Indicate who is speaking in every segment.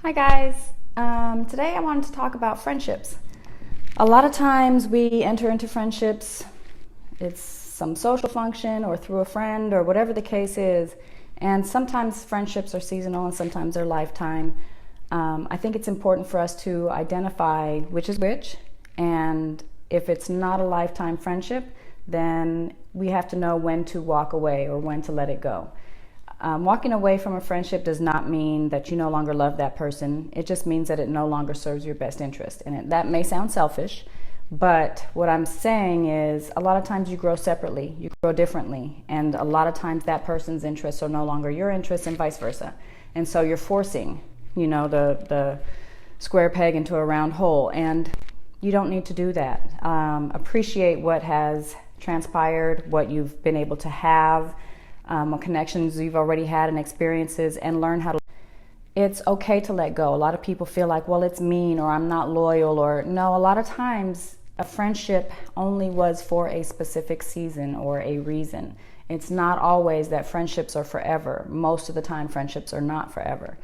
Speaker 1: Hi guys, today I wanted to talk about friendships. A lot of times we enter into friendships, it's some social function or through a friend or whatever the case is, and sometimes friendships are seasonal and sometimes they're lifetime. I think it's important for us to identify which is which, and if it's not a lifetime friendship, then we have to know when to walk away or when to let it go. Walking away from a friendship does not mean that you no longer love that person. It just means that it no longer serves your best interest. And that may sound selfish, but what I'm saying is a lot of times you grow separately, you grow differently, and a lot of times that person's interests are no longer your interests and vice versa. And so you're forcing, the square peg into a round hole, and you don't need to do that. Appreciate what has transpired, what you've been able to have, what connections you've already had and experiences, and learn how to. It's okay to let go. A lot of people feel like, well, it's mean or I'm not loyal, or no, a lot of times a friendship only was for a specific season or a reason. It's not always that friendships are forever. Most of the time friendships are not forever.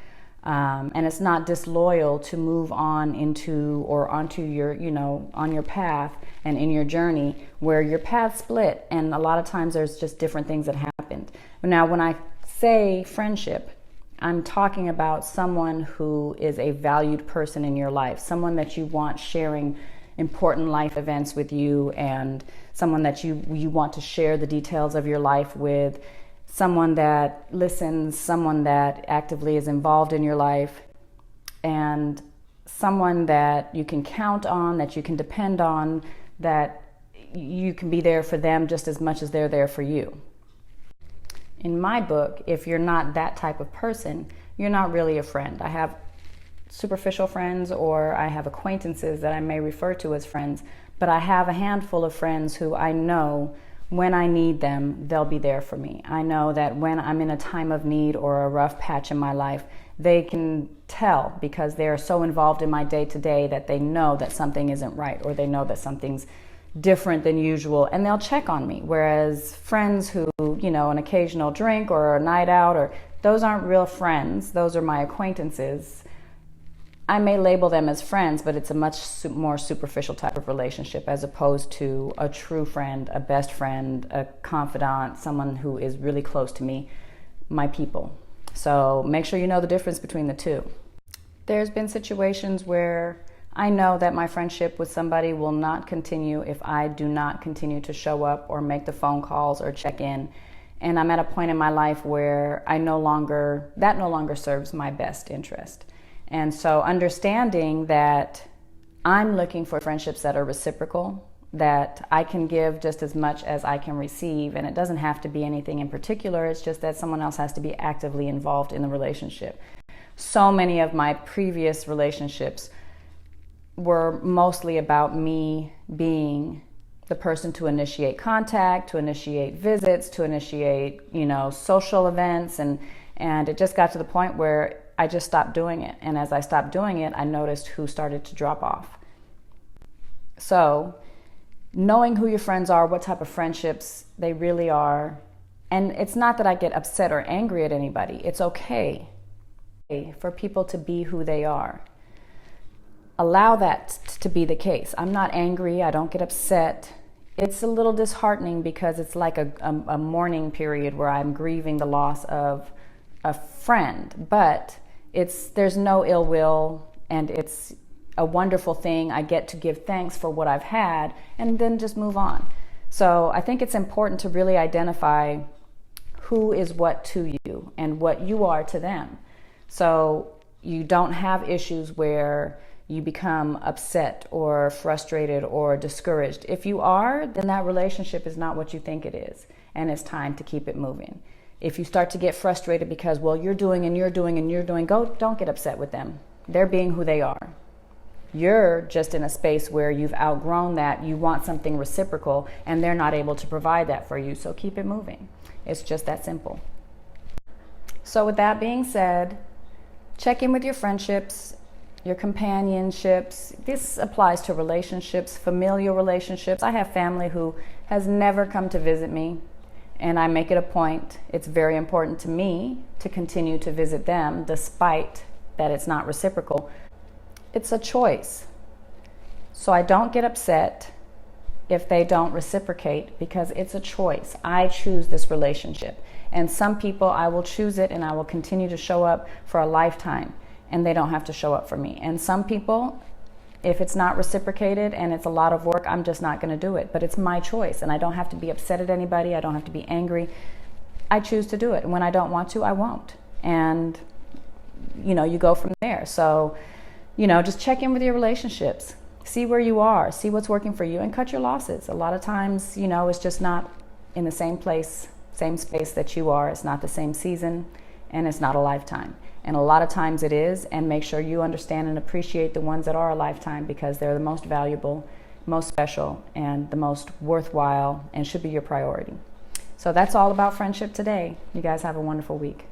Speaker 1: And it's not disloyal to move on into or onto your, on your path and in your journey where your paths split. And a lot of times there's just different things that happened. Now, when I say friendship, I'm talking about someone who is a valued person in your life, someone that you want sharing important life events with you, and someone that you want to share the details of your life with, someone that listens, someone that actively is involved in your life, and someone that you can count on, that you can depend on, that you can be there for them just as much as they're there for you. In my book, if you're not that type of person, you're not really a friend. I have superficial friends, or I have acquaintances that I may refer to as friends, but I have a handful of friends who I know when I need them, they'll be there for me. I know that when I'm in a time of need or a rough patch in my life, they can tell because they are so involved in my day-to-day that they know that something isn't right, or they know that something's different than usual, and they'll check on me. Whereas friends who, an occasional drink or a night out, or those aren't real friends. Those are my acquaintances. I may label them as friends, but it's a much more superficial type of relationship as opposed to a true friend, a best friend, a confidant, someone who is really close to me, my people. So make sure you know the difference between the two. There's been situations where I know that my friendship with somebody will not continue if I do not continue to show up or make the phone calls or check in. And I'm at a point in my life where that no longer serves my best interest. And so understanding that I'm looking for friendships that are reciprocal, that I can give just as much as I can receive, and it doesn't have to be anything in particular, it's just that someone else has to be actively involved in the relationship. So many of my previous relationships were mostly about me being the person to initiate contact, to initiate visits, to initiate, social events, and it just got to the point where I just stopped doing it. And as I stopped doing it, I noticed who started to drop off. So knowing who your friends are, what type of friendships they really are, and it's not that I get upset or angry at anybody. It's okay for people to be who they are. Allow that to be the case. I'm not angry. I don't get upset. It's a little disheartening because it's like a mourning period where I'm grieving the loss of a friend, but there's no ill will, and it's a wonderful thing. I get to give thanks for what I've had and then just move on. So I think it's important to really identify who is what to you and what you are to them. So you don't have issues where you become upset or frustrated or discouraged. If you are, then that relationship is not what you think it is, and it's time to keep it moving. If you start to get frustrated because, you're doing and you're doing and you're doing, don't get upset with them. They're being who they are. You're just in a space where you've outgrown that. You want something reciprocal, and they're not able to provide that for you, so keep it moving. It's just that simple. So with that being said, check in with your friendships, your companionships. This applies to relationships, familial relationships. I have family who has never come to visit me, and I make it a point. It's very important to me to continue to visit them despite that it's not reciprocal. It's a choice. So I don't get upset if they don't reciprocate, because it's a choice. I choose this relationship. And some people, I will choose it and I will continue to show up for a lifetime, and they don't have to show up for me. And some people, if it's not reciprocated and it's a lot of work, I'm just not going to do it. But it's my choice, and I don't have to be upset at anybody. I don't have to be angry. I choose to do it. And when I don't want to, I won't. And, you go from there. So, just check in with your relationships. See where you are. See what's working for you, and cut your losses. A lot of times, it's just not in the same place, same space that you are. It's not the same season, and it's not a lifetime. And a lot of times it is, and make sure you understand and appreciate the ones that are a lifetime, because they're the most valuable, most special, and the most worthwhile, and should be your priority. So that's all about friendship today. You guys have a wonderful week.